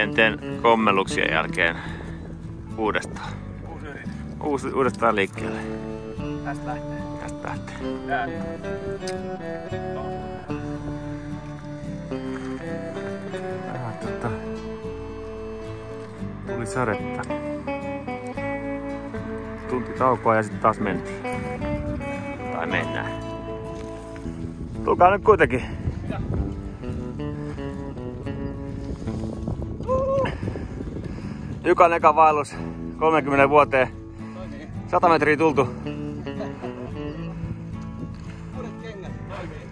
Vuosikymmenten kommelluksien jälkeen uudestaan. Uudestaan liikkeelle. Tästä lähtee. Tästä lähtee. Tuli sadetta. Tunti taukoa ja sitten taas mentiin. Tai mennään. Tulkaa nyt kuitenkin. Jukan eka vaellus 30 vuoteen. 100 metriä tultu. Uudet kengät toimii.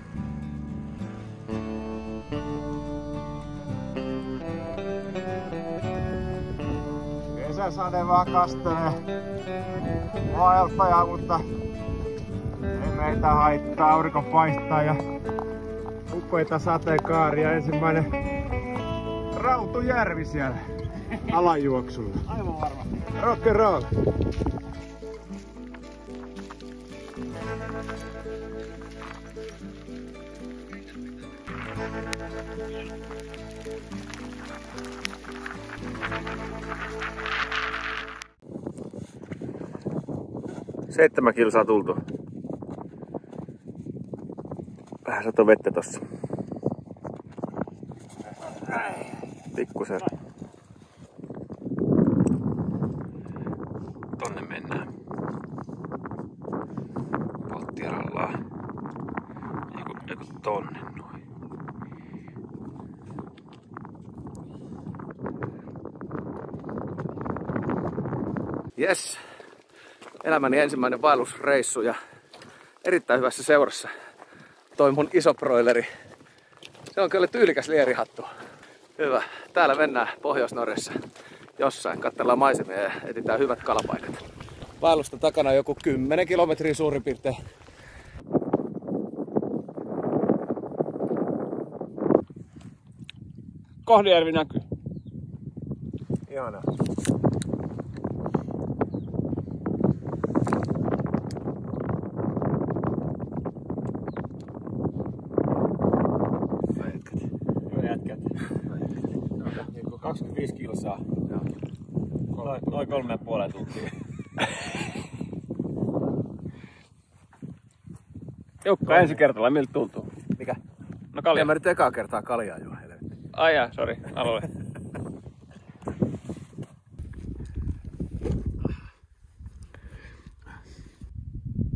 Kesäsade vaan kastelee vaeltajaa, mutta ei meitä haittaa. Aurinko paistaa ja upeita sateenkaaria. Ensimmäinen Rautujärvi siellä alajuoksulla. Aivan varma. Rock and roll. Seitsemän kilsaa tultu. Vähän sato vettä tossa. Pikkusen. Tonne mennään. Pottirallaan. Eiku tonne noin. Yes. Elämäni ensimmäinen vaellusreissu ja erittäin hyvässä seurassa. Toi mun iso broileri. Se on kyllä tyylikäs lierihattu. Hyvä. Täällä mennään Pohjois-Norjassa jossain. Katsellaan maisemia ja etsitään hyvät kalapaikat. Vaellusta takana joku 10 kilometriä suurin piirtein. Kohdijärvi näkyy. Ihanaa. Jätkät. 25 kilsaa. Noin 3,5 tuntia. Jukka, ensi kertalla miltä tuntuu? Mikä? No kalja. Ja mä nyt ekaa kertaa kaljaa juo. Ai jaa, sori, aloe.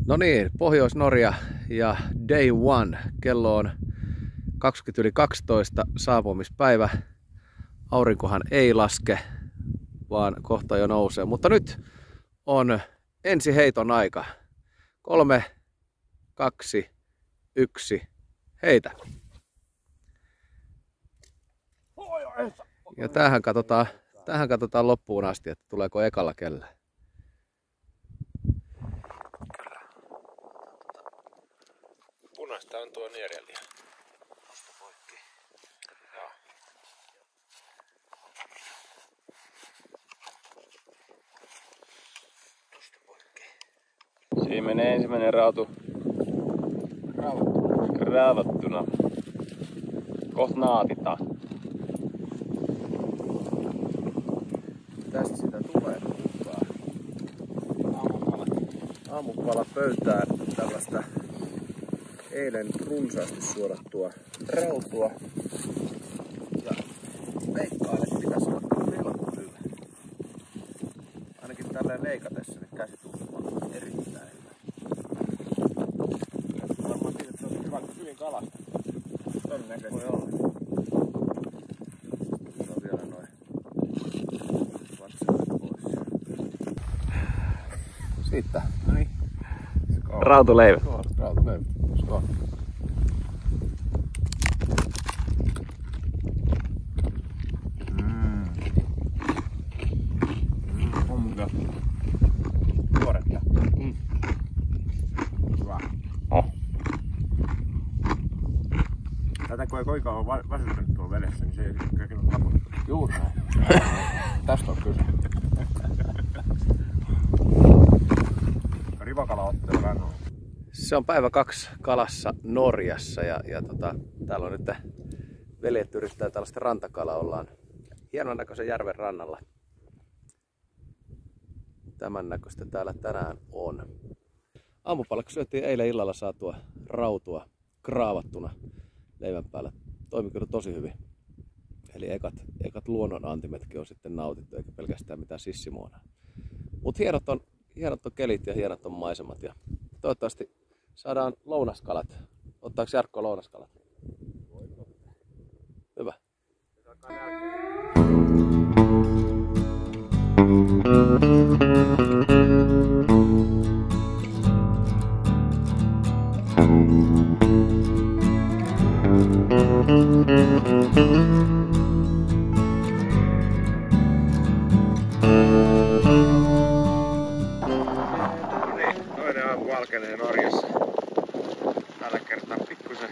No niin, Pohjois-Norja ja day one. Kello on 20:12 saapumispäivä. Aurinkohan ei laske, vaan kohta jo nousee. Mutta nyt on ensiheiton aika. 3, 2, 1, heitä. Ja tähän katsotaan loppuun asti, että tuleeko ekalla kellään. Punaista on tuo nierjäliä. Siinä menee ensimmäinen rautu raavattuna. Kohta naatitaan. Tästä sitä tulee mukaan. Aamupala pöytään tällaista eilen runsaasti suodattua rautua. Ja veikkaan, että pitäisi olla melko hyvä. Ainakin tälleen leikatessa niin käsi tuntuu erittäin hyvä. Varmaan siitä, että se on hyvin kalasta. Todennäköisesti. Voi olla. Se on vielä noin vatsalle pois. Siitä. No niin. Rautuleivä. Rautuleivä. Skål. On muka tuoretta. Hyvä. Oh. Tätä kun ei koikaan ole väsyttänyt tuolla vedessä, niin se ei kerkenyt taputtaa. Juuri näin. Tästä on kyse. Rivakalaottelu rannoilla. Se on päivä 2 kalassa Norjassa ja täällä on nyt veljet yrittää tällaista rantakalaa. Ollaan hienon näköisen järven rannalla. Tämän näköistä täällä tänään on. Aamupalaksi syötiin eilen illalla saatua rautua kraavattuna leivän päällä. Toimi kyllä tosi hyvin. Eli ekat luonnon antimetkin on sitten nautittu, eikä pelkästään mitään sissimuonaa. Mutta hienot on kelit ja hienot on maisemat. Ja toivottavasti saadaan lounaskalat. Ottaako Jarkko lounaskalat? Hyvä. Toinen aamu valkenee Norjassa. Tällä kertaa pikkusen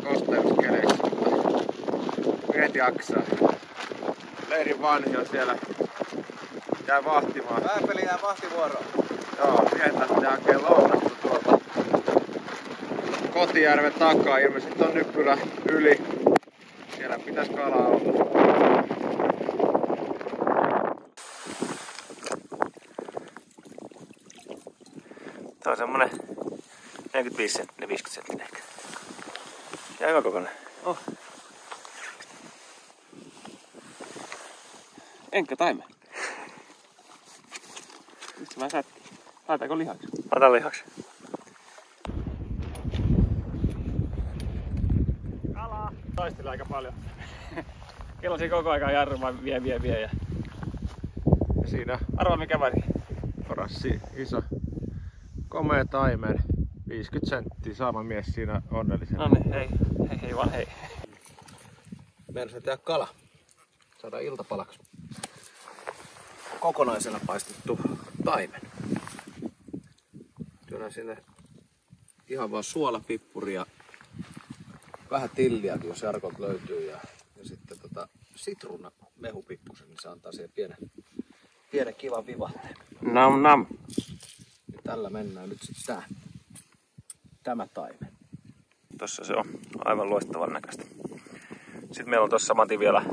kosteuskeleissä, mutta yhdet jaksaa. Leirin vanhi on siellä. Jää vahtimaan. Pääpeli jää vahtivuoroon. Joo, sieltä lähtee hakemaan lounasta tuolta Kotijärven takaa. Ilmeisesti on nyppylä yli. Siellä pitäisi kalaa olla. Tää on semmonen 45 senttinen, 50 senttinen ehkä. Ja hyvä kokoinen. Oh. Enkkä taimen. Mistä mä sätkin? Laitaanko lihaksi? Laitan lihaksi. Kalaa! Taistelee aika paljon. Kelasi koko ajan jarru vaan vie. Ja Siinä arvaa mikä väri. orassi iso komea taimen. 50 senttiä saama mies siinä onnellisena. No niin, hei vaan hei. Meidän tehdä kala. Saadaan iltapalaksi kokonaisena paistettu taimen. Työnnän sinne ihan vaan suolapippuria, vähän tilliäkin, jos Jarkolta löytyy, ja sitten sitruuna mehu pikkusen, niin se antaa siihen pienen kivan vivahteen. Nam. Ja tällä mennään nyt sitten tämä taimen. Tossa se on aivan loistavan näköistä. Sitten meillä on tossa samantin vielä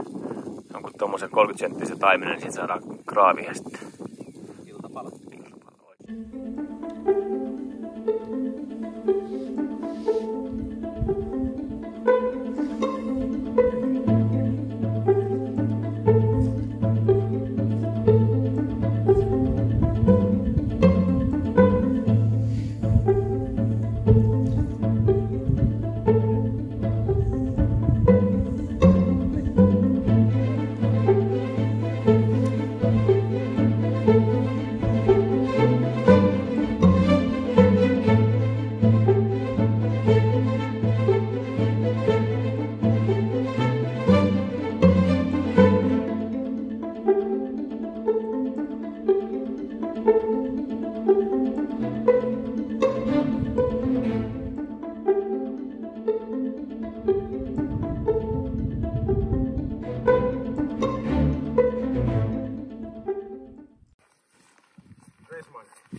jonkun tommosen 30 senttisen taimenen, niin siitä saadaan kraavia sitten. Iltapala.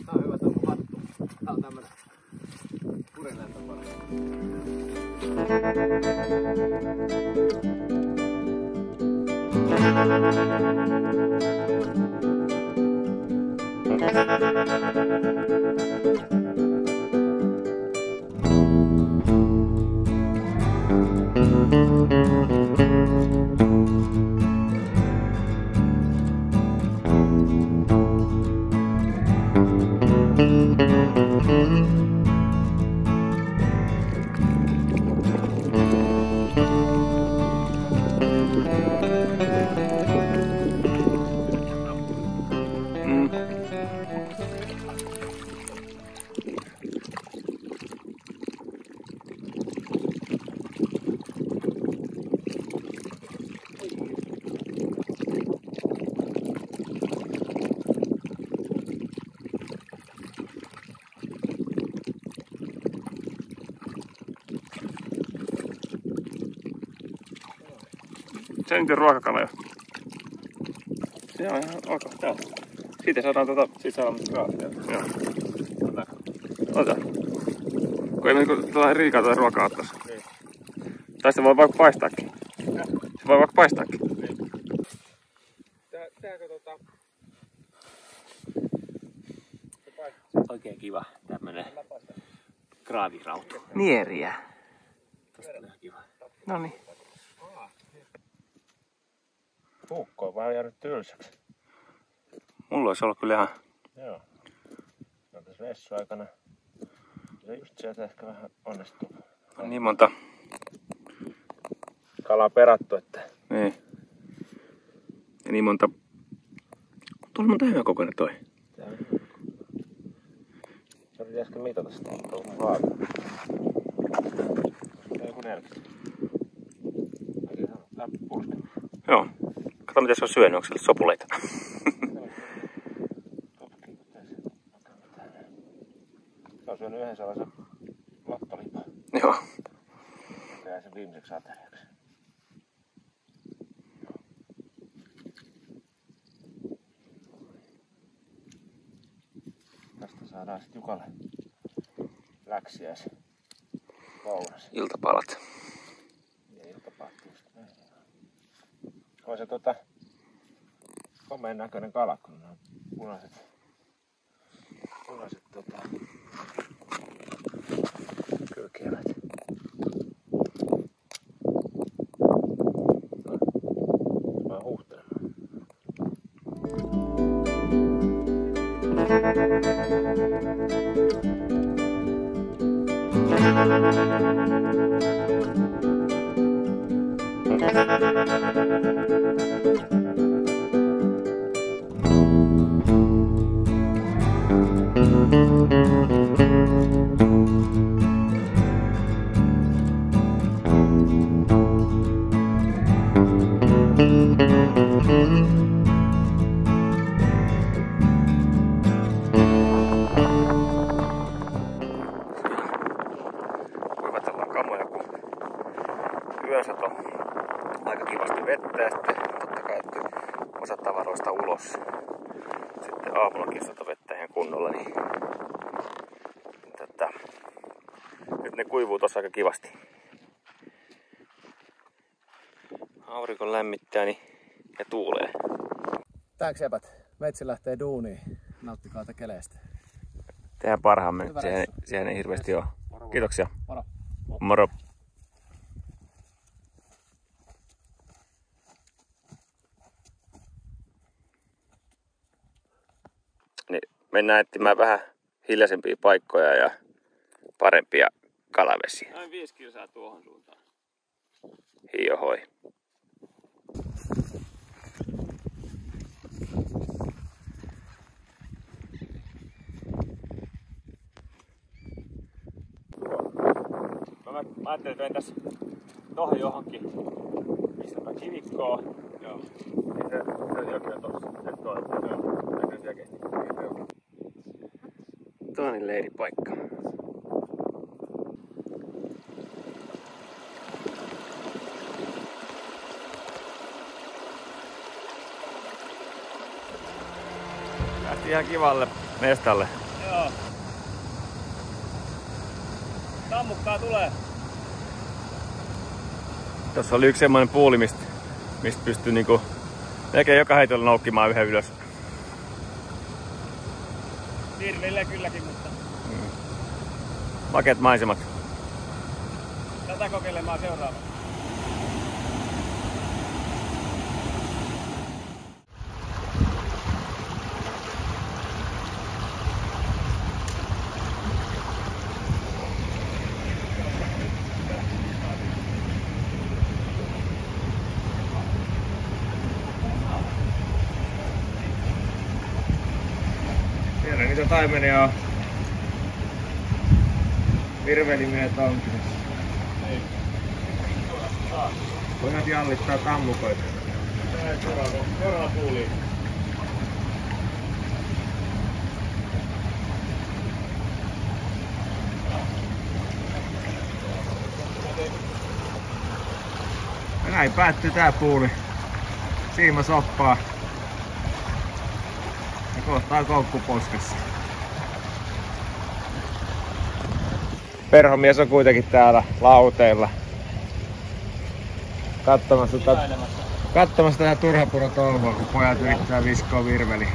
Tää on hyvä tämä hattu. Tää on tämmönen kurilentopala. Sentin ruokakala jo. Se on ihan ok. Täällä. Siitä saadaan graafia. Joo. Ota. Kun ei me riikaa tuota ruokaa ottais. Niin. Tai sitten voi vaikka paistaakin. Voi vaikka paistaakin. Tääkö Oikein kiva tämmönen kraavirauta. Nieriä. Tosta on ihan kiva. Noniin. Puukko on vähän jäänyt tylsäksi. Mulla olisi ollut kyllä ihan... Joo. No tässä reissuaikana se just sieltä ehkä vähän onnistuu. On niin monta... Kalaa perattu, että... Niin. Ja niin monta... Tuolla monta hyvä kokoinen toi. Se oli äsken mitata sitä, mutta on vaaka. Ei joku 40. Pulska. Joo. Kato mitä se on syönyt, onko siellä sopuleita? Se on syönyt yhden sellaisen lottolipaa. Joo. Se jäi sen viimeiseksi ateriaksi. Tästä saadaan sitten Jukalle läksiäis lounas. Iltapalat. Ja iltapalat just näin. On se komeen näköinen kala, kun ne on punaiset kylkiävät. Mä huuhtelemaan. Kuivatellaan kamoja, kun yönsato aika kivasti vettä ja sitten totta kai osa tavaroista ulos. Sitten aamullakin sato vettä ihan kunnolla, niin nyt ne kuivuu tossa aika kivasti. Aurinko lämmittää niin, ja tuulee. Thanks sepät. Meitsi lähtee duuniin. Nauttikaa keleestä. Tehdään parhaamme. Siihen ei hirveästi ole. Kiitoksia. Moro. Moro. Niin, mennään etsimään vähän hiljaisempia paikkoja ja parempia kalavesiä. Noin 5 kilsaa tuohon suuntaan. Hiohoi. Mä ajattelin, että ventäis tohon johonkin. Pistetään kivikkoa. Joo. Niin se jokin on tossa. Se toinen. Joo. Näkyy selkeästi. Toinen leiripaikka. Lähti ihan kivalle mestalle. Joo. Tammukkaa tulee. Tuossa oli yksi semmoinen puuli, mistä pystyy niinku melkein joka heitolla noukkimaan yhden ylös. Virveillä kylläkin, mutta Makeat maisemat. tätä kokeilemaan seuraavaksi. Siellä niitä taimenia on. Virvelimiehet onkin. Voidaan jallittaa tammukoita. Suoraan puuliin. Ja näin päättyy tää puuli. Siimasoppaa. Ja kohta on koukku poskessa. Perhomies on kuitenkin täällä lauteilla. Katsomassa tätä turhapuro touhua, kun pojat yrittää viskoa virveli.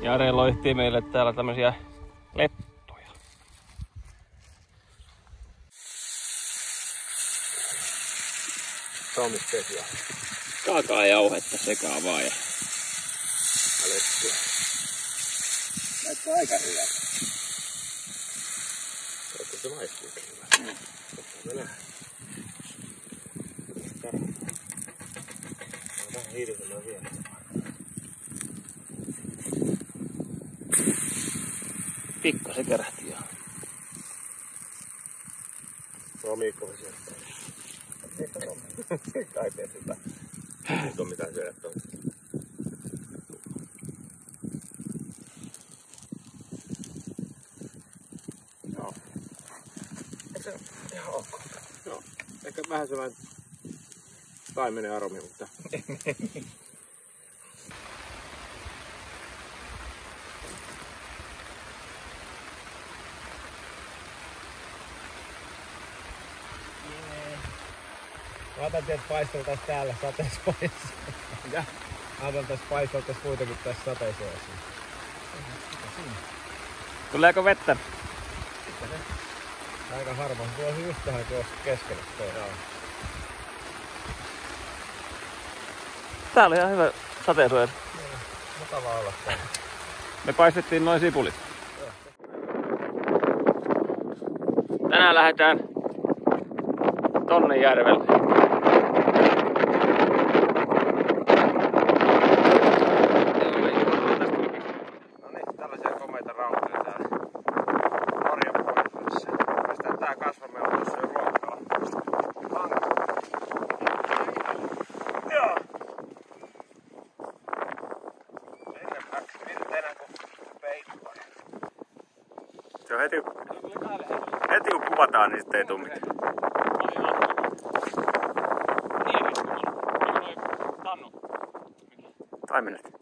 Jare loihtii meille täällä tämmösiä leppuja. Saamispesiä. Kaakaajauhetta sekaan vaan ja Leppuja. näyttää aika hyvää. Toivottavasti se maistuukin hyvä. Vähän hiilisemään vielä. Pikkasen kerähti joo. Tuo Miikko voi syödä. Kai tee sitä. Ei ole mitään syödä tuolla. Joo. Eikö se ihan ok? Joo. Ehkä vähän sellainen taimenen aromi, mutta... Mä otan teet paisteltais täällä sateisuojassa. Mitä? Mä otan tässä paisteltais kuitenkin tässä sateisuojassa. Tuleeko vettä? Aika harvoin. Tuossa just tähän tuossa keskelle toi. Tää oli ihan hyvä sateensuoja. Mukava olla täällä. Me paistettiin noin sipulit. Tänään lähdetään Tonnejärvelle. No niin, tällaisia komeita rautoja täällä Norjan pohjoisessa. Päästään tää kasvamme on tuossa jo ruokakala. Joo. Enemmän miltenä kuin peittoa. Se on heti kun kuvataan, niin sitten ei tuu mitään. Taimenet.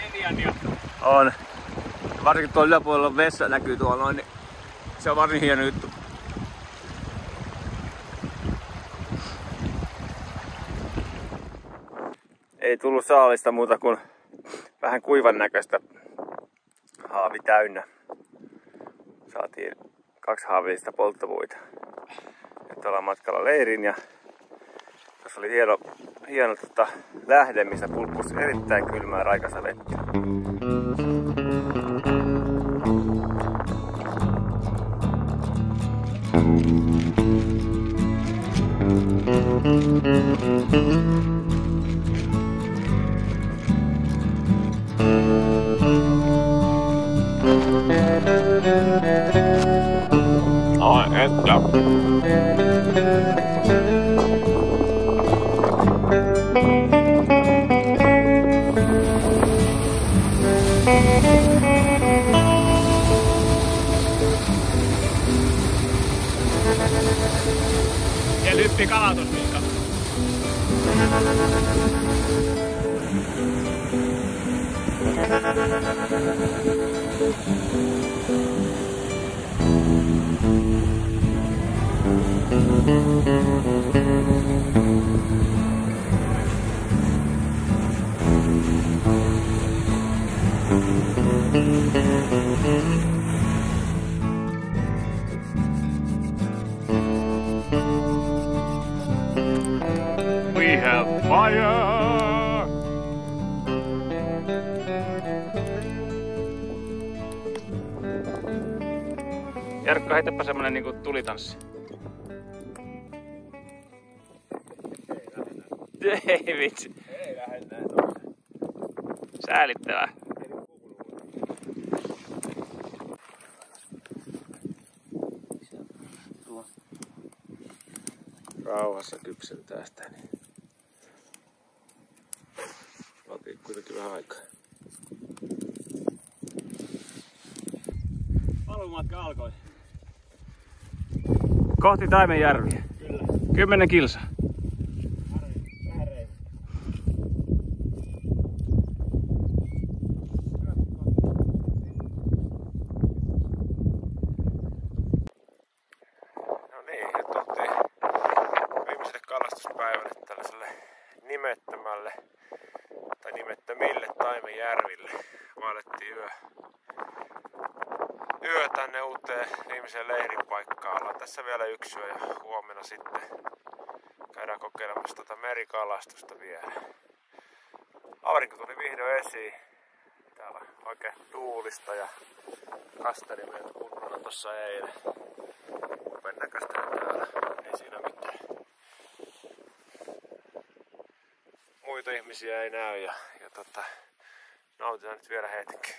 Indiania. On. Varsinkin tuolla yläpuolella vessa näkyy tuolla noin, niin se on varsin hieno juttu. Ei tullut saalista muuta kuin vähän kuivan näköistä, haavi täynnä. Saatiin 2 haavillista polttopuita. Nyt ollaan matkalla leiriin ja tässä oli hieno lähde, missä pulppusi erittäin kylmää raikasta vettä. Ai että. Ja lyppi kalatus, Miika. We have fire! Jarkko, heitäpä semmonen niinku tulitanssi. Ei vitsi. Ei lähde näin. Säälittävää. Rauhassa kypsentää sitä, niin vaatii kuitenkin vähän aikaa. Paluumatka alkoi. Kohti Taimenjärviä. Kyllä. 10 kilsaa. Vähän reilu. No niin, nyt oltiin viimeiselle kalastuspäivälle tällaiselle nimettömälle tai nimettömille Taimenjärville. Vaellettiin yö tänne uuteen viimeiseen leiripaikkaan. Ollaan tässä vielä yksi yö ja huomenna sitten käydään kokeilemassa merikalastusta vielä. Aurinko tuli vihdoin esiin. Täällä on oikein tuulista ja kasteli meidät kunnolla tossa eilen. Upen näköistä täällä, ei siinä mitään. Muita ihmisiä ei näy ja nautitaan nyt vielä hetki.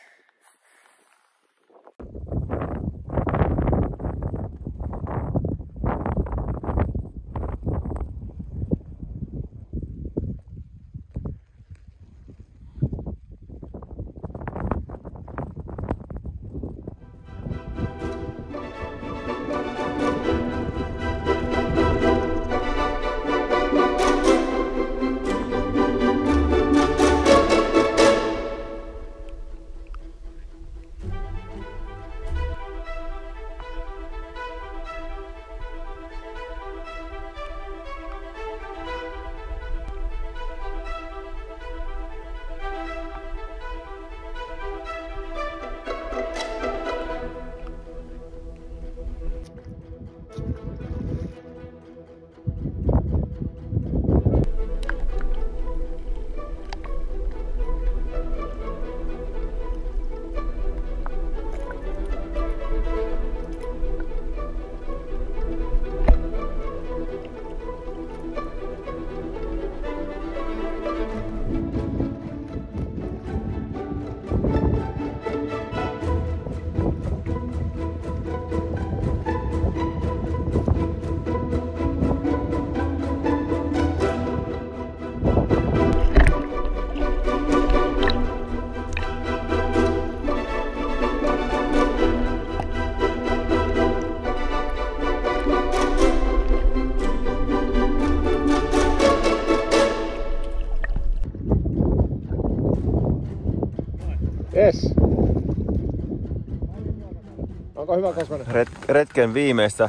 hyvä kokoinen. Retken viimeistä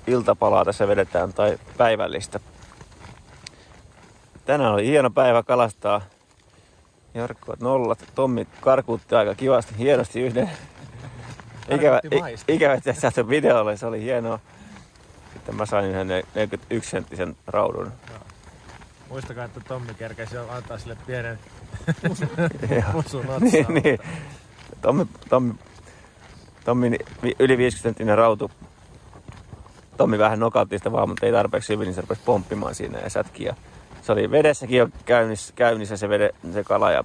iltapalaa tässä vedetään tai päivällistä. Tänään oli hieno päivä kalastaa. Jarkko nollat. Tommi karkuutti aika kivasti, hienosti yhden. Ikävä, että saatu videolle, se oli hienoa. Sitten mä sain yhden 41-senttisen raudun. Muistakaa, että Tommi kerkesi jo antaa sille pienen musun otsaa. niin. Tommi yli 50-senttinen rautu. Tommi vähän nokautti sitä vaan, mutta ei tarpeeksi hyvin, niin se rupesi pomppimaan siinä ja sätki. Ja se oli vedessäkin jo käynnissä se kala ja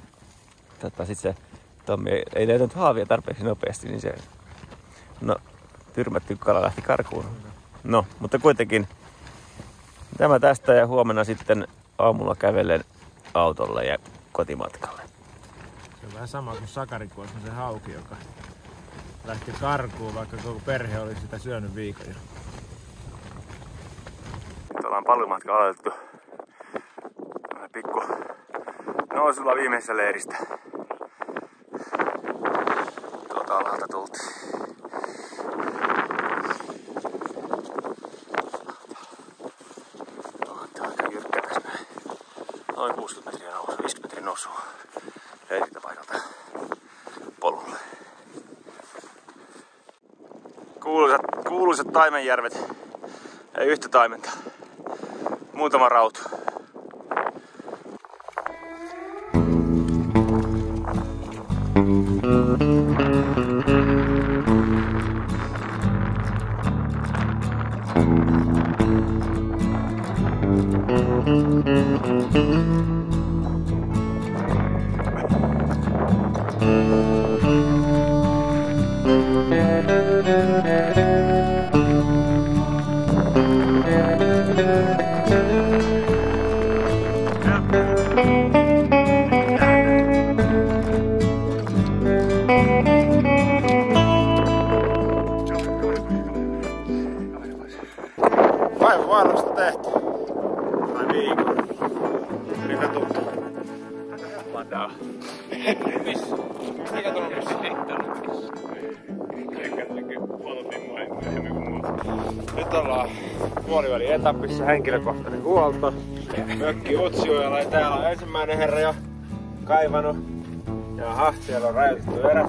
sit se Tommi ei löytänyt haavia tarpeeksi nopeasti, niin se tyrmätty kala lähti karkuun. No, mutta kuitenkin tämä tästä ja huomenna sitten aamulla kävellen autolle ja kotimatkalle. Se on vähän sama kuin Sakarikuossa se hauki, joka lähti karkuun, vaikka koko perhe oli sitä syönyt viikon jo. Nyt ollaan paluumatka aloitettu pikku nousulla viimeisessä leiristä. Tuolta alhaalta tultiin. Aika jyrkkä tässä näin. Noin 60 metriä nousu, 50 metriä nousu leiriltä paikalta polulle. Kuuluisat taimenjärvet. Ei yhtä taimenta. Muutama rautu. Päivävaellusta tehty. Tai viikon. Mikä tuntuu? Lataa. Mikä tuolla on sitten? Ehkä huolottiin myöhemmin kuin muuta. Nyt ollaan puoliväli etapissa, henkilökohtainen huolto. Mökki Utsjoella ja täällä on ensimmäinen herra jo kaivannut. Jaha, siellä on rajoitettu erä.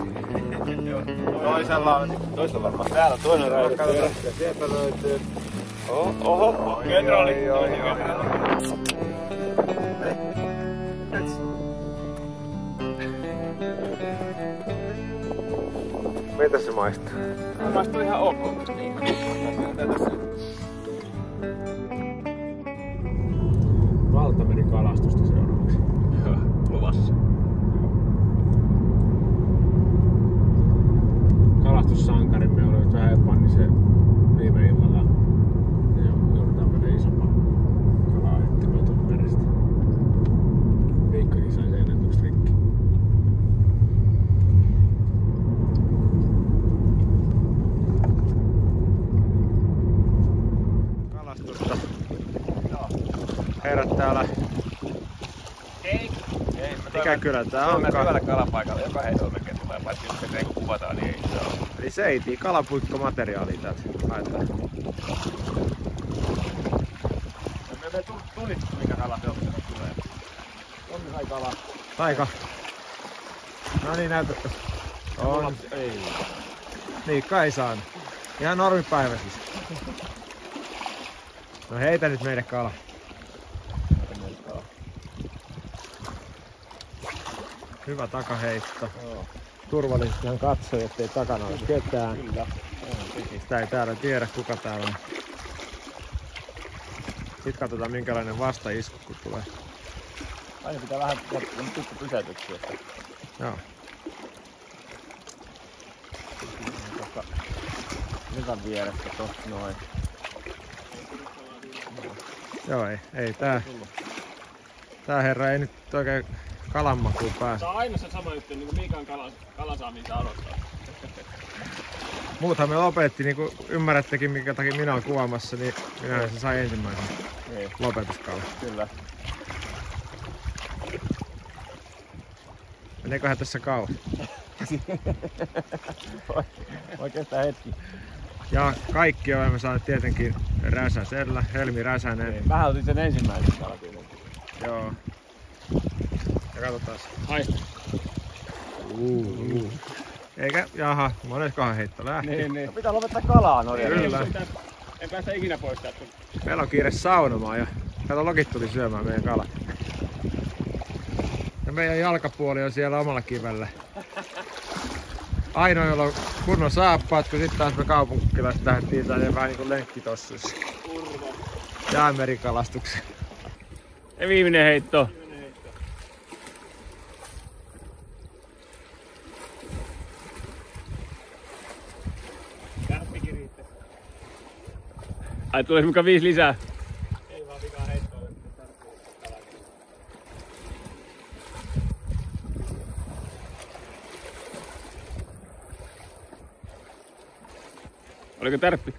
Toisella varmaan täällä toinen rajoitettu erä. Ja sieltä löytyy. Oho, kenraali. Miltä se maistuu? Se maistuu ihan ok. Valtamerikalastusta seuraavaksi. Joo, luvassa. Kalastussankarimme oli vähän epannisen viime illalla. Joudutaan mennä isompaa kalaa etsimään tuon merestä. Viikkokin sai sen ennätykset rikki. Kalastusta. Herrat täällä. Hei. Mikä kylä tää onkaan? Hyvällä kalapaikalla, joka heitolla melkein tulee, paitsi jos se kun kuvataan, niin ei se ole. Eli seiti, kalapuikkomateriaalia täältä haetaan. Me tunnistettu, mikä kala se on, mikä tulee. Onni sai kalaa. Taika. No niin, näytäpä. On. Ei. Niin, kai saan. Ihan normipäivä siis. No heitä nyt meille kala. Hyvä takaheitto. Turvallisestihan katsoi, ettei takana ole ketään. Kyllä. Sitä ei täällä tiedä, kuka täällä on. Sitten katsotaan minkälainen vastaisku kun tulee. Aina pitää vähän pikku pysäytyksiä. Joo. Hyvän vierestä tosta noin. Joo, ei tää herra ei nyt oikein kalanmakuun pääse. Tää on aina se sama juttu, niin kuin mikä on kalasaamista odottaa. Muuthan me lopetti, niin kuin ymmärrättekin minkä takia minä olen kuvaamassa, niin minä se sai ensimmäisen lopetuskala. Kyllä. Meneeköhän tässä kauan? hetki. Voi kestää hetki. Ja kaikki olemme saaneet tietenkin Räsäsellä, Helmi Räsänen. Vähän otin sen ensimmäisen kalkin. Joo. Ja katsotaan. Haista. Eikä, jaha, moneskohan heitto lähti. Niin. No pitää lopettaa kalaa Norjalla. Kyllä. En päästä ikinä pois tästä. Meillä on kiire saunomaan ja kato, Lokit tuli syömään meidän kalat. Ja meidän jalkapuoli on siellä omalla kivellä. Ainoa, jolla on kunnon saappaat, kun sitten taas me kaupunkilaiset lähdettiin tänne vähän niinku lenkkitossuissa. Ja amerikalastuksen. Ja viimeinen heitto. Ai tulee mukaan 5 lisää. Ei vaan vikaa heittoa. Oliko tärppi?